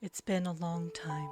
It's been a long time.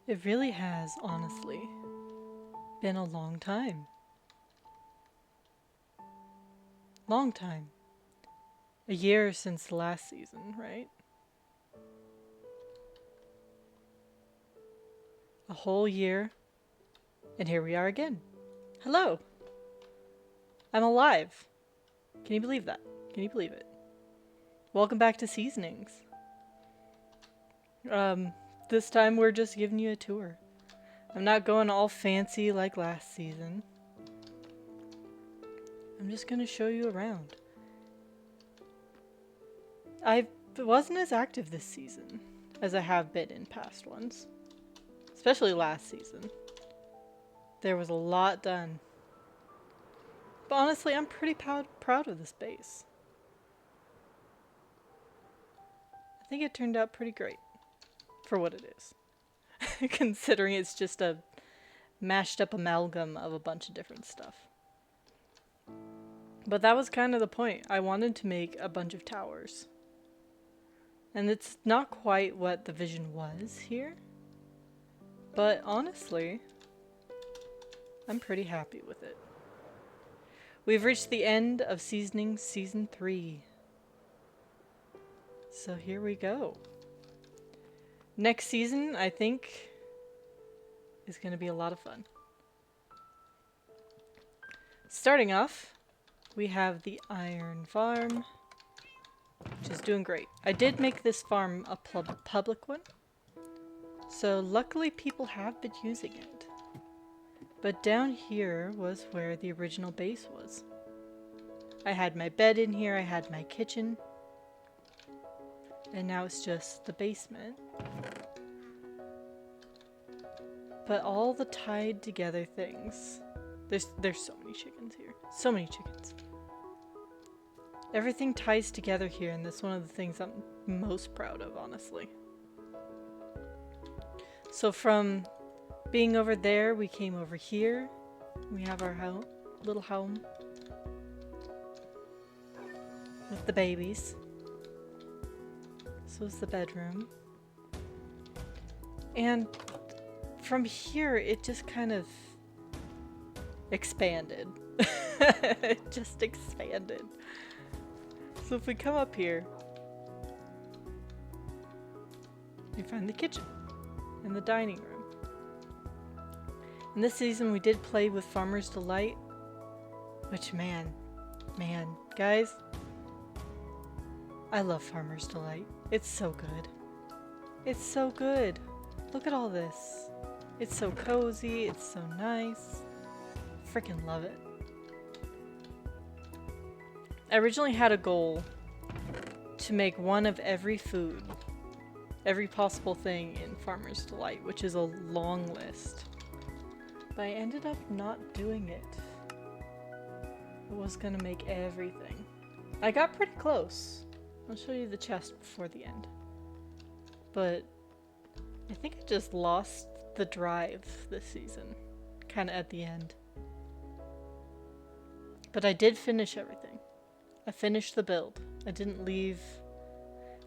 It really has, honestly, been a long time. Long time. A year since the last season, right? A whole year, and here we are again. Hello! I'm alive. Can you believe that? Can you believe it? Welcome back to Seasonings. This time we're just giving you a tour. I'm not going all fancy like last season. I'm just gonna show you around. I wasn't as active this season as I have been in past ones. Especially last season. There was a lot done. But honestly, I'm pretty proud of this base. I think it turned out pretty great. For what it is. Considering it's just a mashed up amalgam of a bunch of different stuff. But that was kind of the point. I wanted to make a bunch of towers. And it's not quite what the vision was here. But honestly, I'm pretty happy with it. We've reached the end of Seasonings Season 3. So here we go. Next season, I think, is going to be a lot of fun. Starting off, we have the Iron Farm, which is doing great. I did make this farm a public one, so luckily people have been using it. But down here was where the original base was. I had my bed in here, I had my kitchen, and now it's just the basement. But all the tied together things. There's so many chickens here. So many chickens. Everything ties together here, and that's one of the things I'm most proud of, honestly. So from being over there, we came over here. We have our little home. With the babies. This was the bedroom. And from here, it just kind of expanded. It just expanded. So if we come up here, we find the kitchen and the dining room. In this season, we did play with Farmer's Delight, which man, guys, I love Farmer's Delight. It's so good. It's so good. Look at all this. It's so cozy, it's so nice. Freaking love it. I originally had a goal to make one of every food, every possible thing in Farmer's Delight, which is a long list. But I ended up not doing it. I was gonna make everything. I got pretty close. I'll show you the chest before the end. But I think I just lost the drive this season, kind of at the end. But I did finish everything. I finished the build. I didn't leave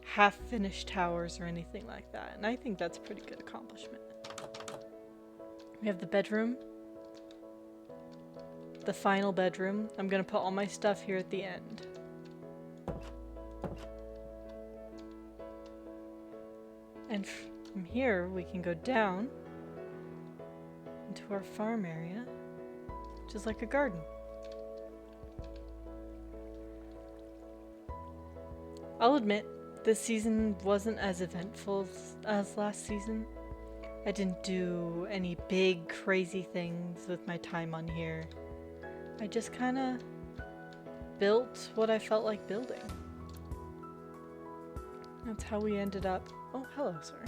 half-finished towers or anything like that, and I think that's a pretty good accomplishment. We have the bedroom. The final bedroom. I'm gonna put all my stuff here at the end. And from here, we can go down into our farm area, which is like a garden. I'll admit, this season wasn't as eventful as last season. I didn't do any big crazy things with my time on here. I just kind of built what I felt like building. That's how we ended up. Oh, hello, sir.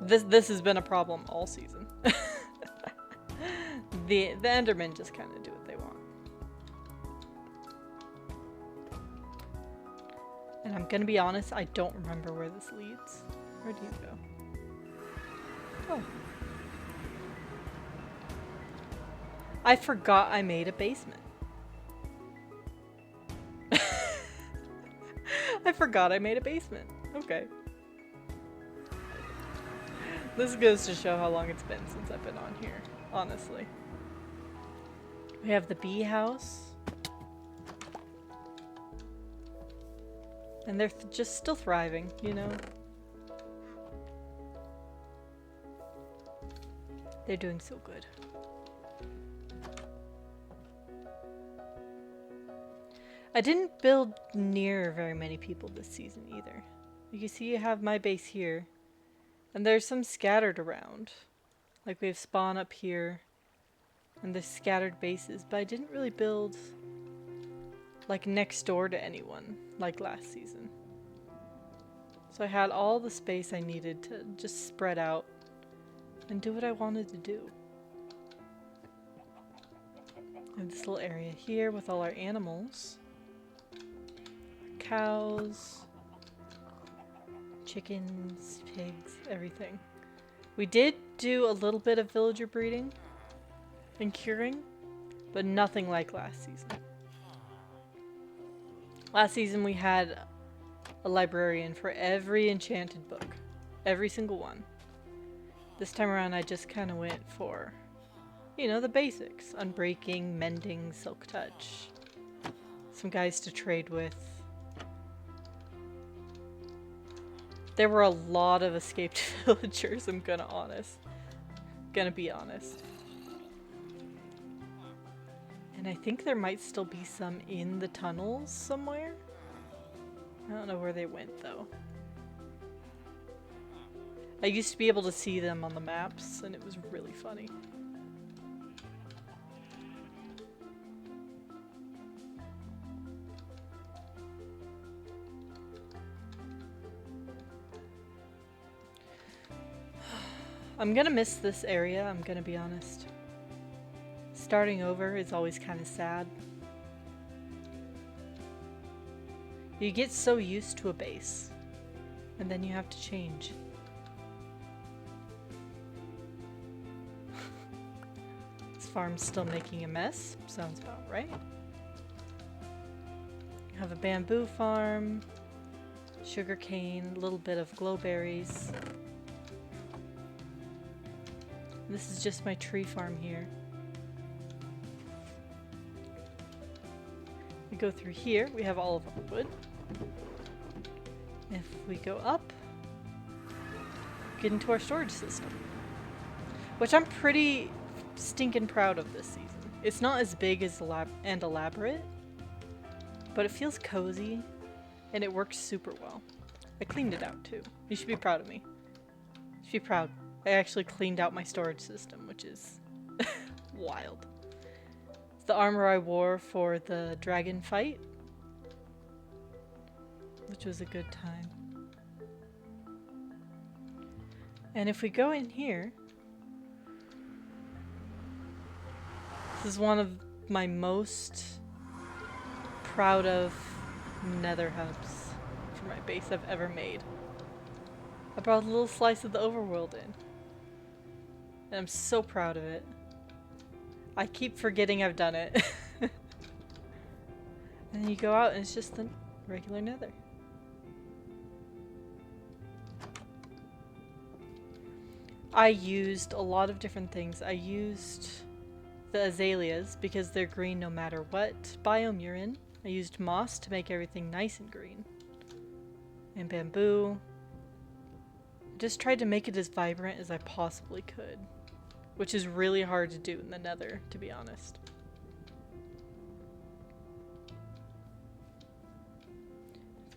This has been a problem all season. The Endermen just kind of do what they want. And I'm gonna be honest, I don't remember where this leads. Where do you go? Oh. I forgot I made a basement. I forgot I made a basement. Okay. This goes to show how long it's been since I've been on here, honestly. We have the bee house. And they're just still thriving, you know? They're doing so good. I didn't build near very many people this season either. You can see you have my base here. And there's some scattered around. Like we have spawn up here. And there's scattered bases. But I didn't really build like next door to anyone like last season. So I had all the space I needed to just spread out and do what I wanted to do. I have this little area here with all our animals. Cows, chickens, pigs, everything. We did do a little bit of villager breeding and curing, but nothing like last season. Last season we had a librarian for every enchanted book. Every single one. This time around I just kind of went for, you know, the basics. Unbreaking, mending, silk touch. Some guys to trade with. There were a lot of escaped villagers, I'm gonna be honest. And I think there might still be some in the tunnels somewhere. I don't know where they went though. I used to be able to see them on the maps and it was really funny. I'm gonna miss this area, I'm gonna be honest. Starting over is always kind of sad. You get so used to a base, and then you have to change. This farm's still making a mess, sounds about right. You have a bamboo farm, sugarcane, a little bit of glowberries. This is just my tree farm here. We go through here, we have all of our wood. If we go up, get into our storage system. Which I'm pretty stinking proud of this season. It's not as big as and elaborate, but it feels cozy and it works super well. I cleaned it out too. You should be proud of me. You should be proud. I actually cleaned out my storage system, which is wild. It's the armor I wore for the dragon fight, which was a good time. And if we go in here, this is one of my most proud of nether hubs for my base I've ever made. I brought a little slice of the overworld in. And I'm so proud of it. I keep forgetting I've done it. And then you go out and it's just the regular nether. I used a lot of different things. I used the azaleas because they're green no matter what biome you're in. I used moss to make everything nice and green. And bamboo. Just tried to make it as vibrant as I possibly could. Which is really hard to do in the nether, to be honest.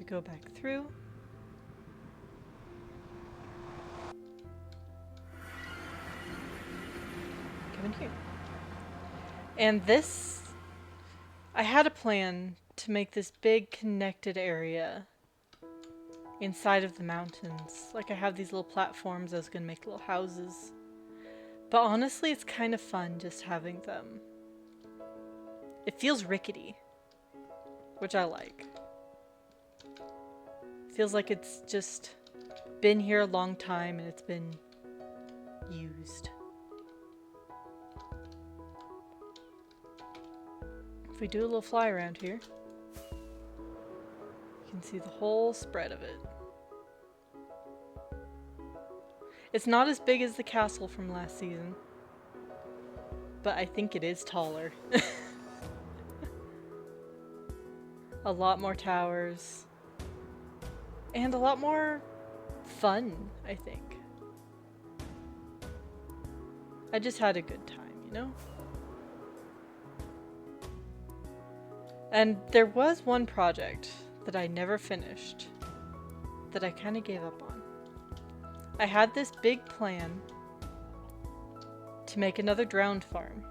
go back through. Come in here. And this, I had a plan to make this big connected area inside of the mountains. Like I have these little platforms, I was gonna make little houses. But honestly, it's kind of fun just having them. It feels rickety, which I like. Feels like it's just been here a long time and it's been used. If we do a little fly around here, you can see the whole spread of it. It's not as big as the castle from last season, but I think it is taller. A lot more towers, and a lot more fun, I think. I just had a good time, you know? And there was one project that I never finished that I kind of gave up on. I had this big plan to make another drowned farm.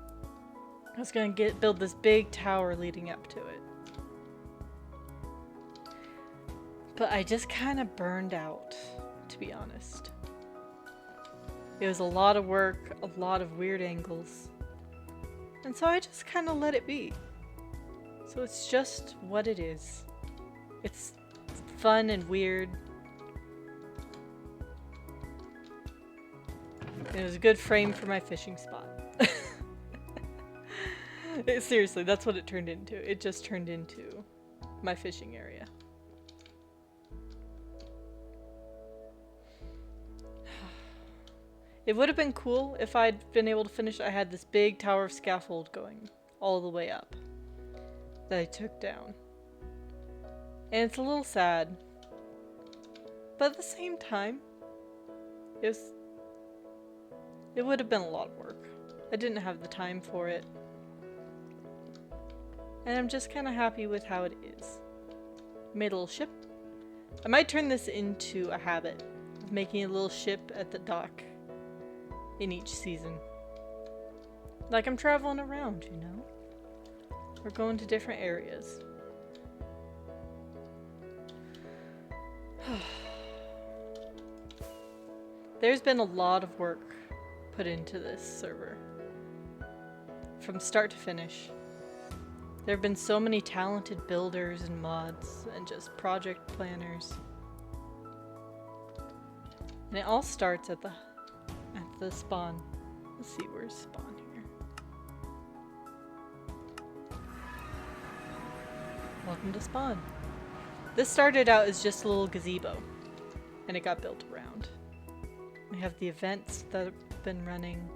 I was going to build this big tower leading up to it. But I just kind of burned out, to be honest. It was a lot of work, a lot of weird angles. And so I just kind of let it be. So it's just what it is. It's fun and weird. It was a good frame for my fishing spot. Seriously, that's what it turned into. It just turned into my fishing area. It would have been cool if I'd been able to finish. I had this big tower of scaffold going all the way up that I took down. And it's a little sad. But at the same time, it would have been a lot of work. I didn't have the time for it. And I'm just kind of happy with how it is. Made a little ship. I might turn this into a habit of making a little ship at the dock in each season. Like I'm traveling around, you know? We're going to different areas. There's been a lot of work put into this server. From start to finish. There have been so many talented builders and mods and just project planners. And it all starts at the spawn. Let's see, where's spawn here? Welcome to spawn. This started out as just a little gazebo, and it got built around. We have the events that have been running.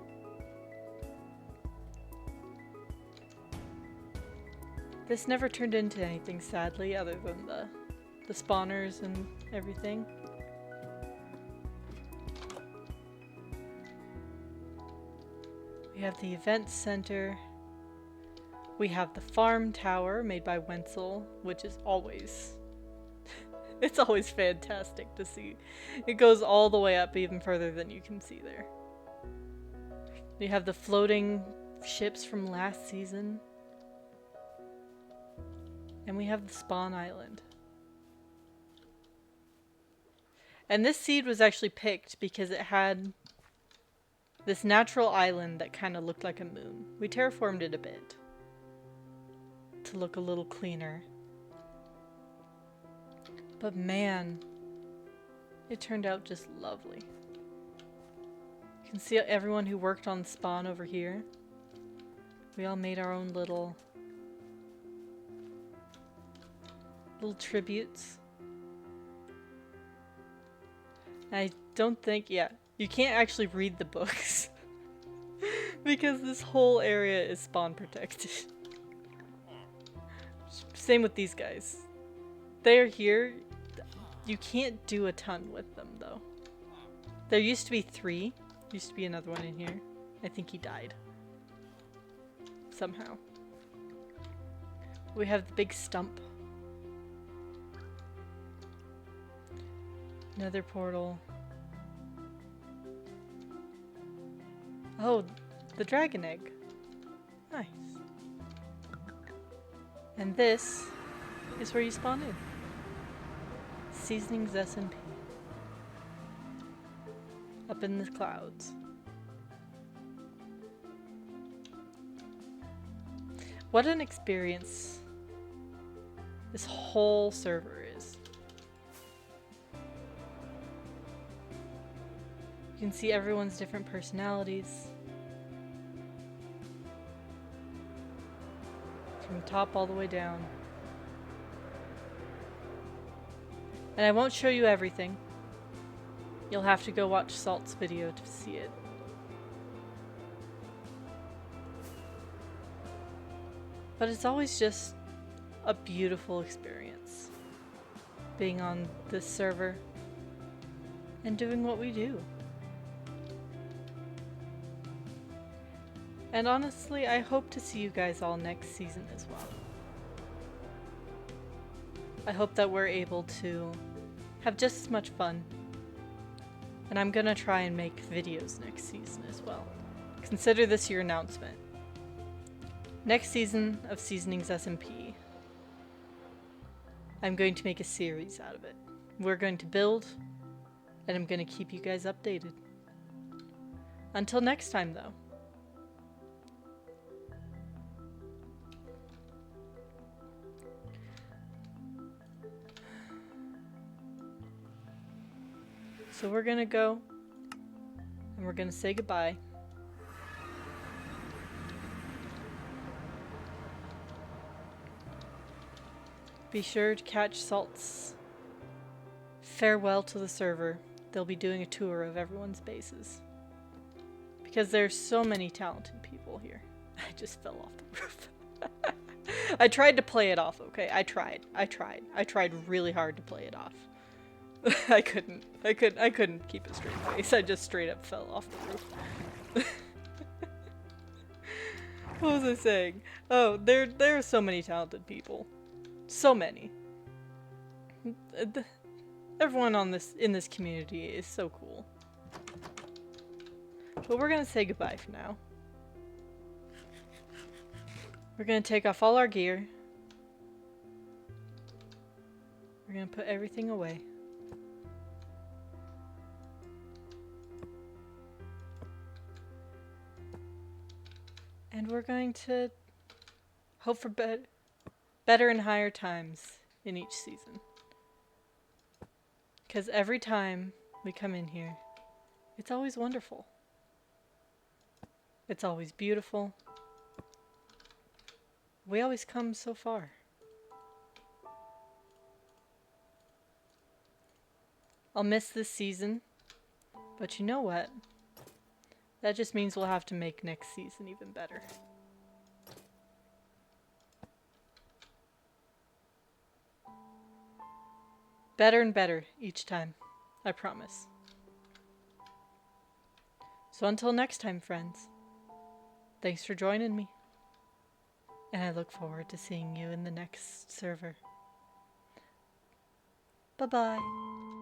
This never turned into anything, sadly, other than the spawners and everything. We have the event center. We have the farm tower made by Wenzel, which is always it's always fantastic to see. It goes all the way up even further than you can see there. We have the floating ships from last season. And we have the spawn island. And this seed was actually picked because it had this natural island that kind of looked like a moon. We terraformed it a bit to look a little cleaner. But man, it turned out just lovely. You can see everyone who worked on spawn over here. We all made our own little tributes. I don't think, yeah, you can't actually read the books because this whole area is spawn protected. Same with these guys. They're here. You can't do a ton with them though. There used to be 3. Used to be another one in here. I think he died. Somehow. We have the big stump. Nether portal. Oh, the dragon egg. Nice. And this is where you spawn in. SeasoningsSMP. Up in the clouds. What an experience this whole server is. You can see everyone's different personalities. From top all the way down. And I won't show you everything. You'll have to go watch Salt's video to see it. But it's always just a beautiful experience being on this server and doing what we do. And honestly, I hope to see you guys all next season as well. I hope that we're able to have just as much fun. And I'm gonna try and make videos next season as well. Consider this your announcement. Next season of SeasoningsSMP, I'm going to make a series out of it. We're going to build, and I'm going to keep you guys updated. Until next time, though. So we're going to go, and we're going to say goodbye. Be sure to catch Salt's farewell to the server. They'll be doing a tour of everyone's bases. Because there's so many talented people here. I just fell off the roof. I tried to play it off, okay? I tried really hard to play it off. I couldn't keep a straight face. I just straight up fell off the roof. What was I saying? Oh, there are so many talented people. So many. Everyone in this community is so cool. But we're gonna say goodbye for now. We're gonna take off all our gear. We're gonna put everything away. And we're going to hope for better and higher times in each season. Because every time we come in here, it's always wonderful. It's always beautiful. We always come so far. I'll miss this season, but you know what? That just means we'll have to make next season even better. Better and better each time, I promise. So until next time, friends, thanks for joining me. And I look forward to seeing you in the next server. Bye-bye.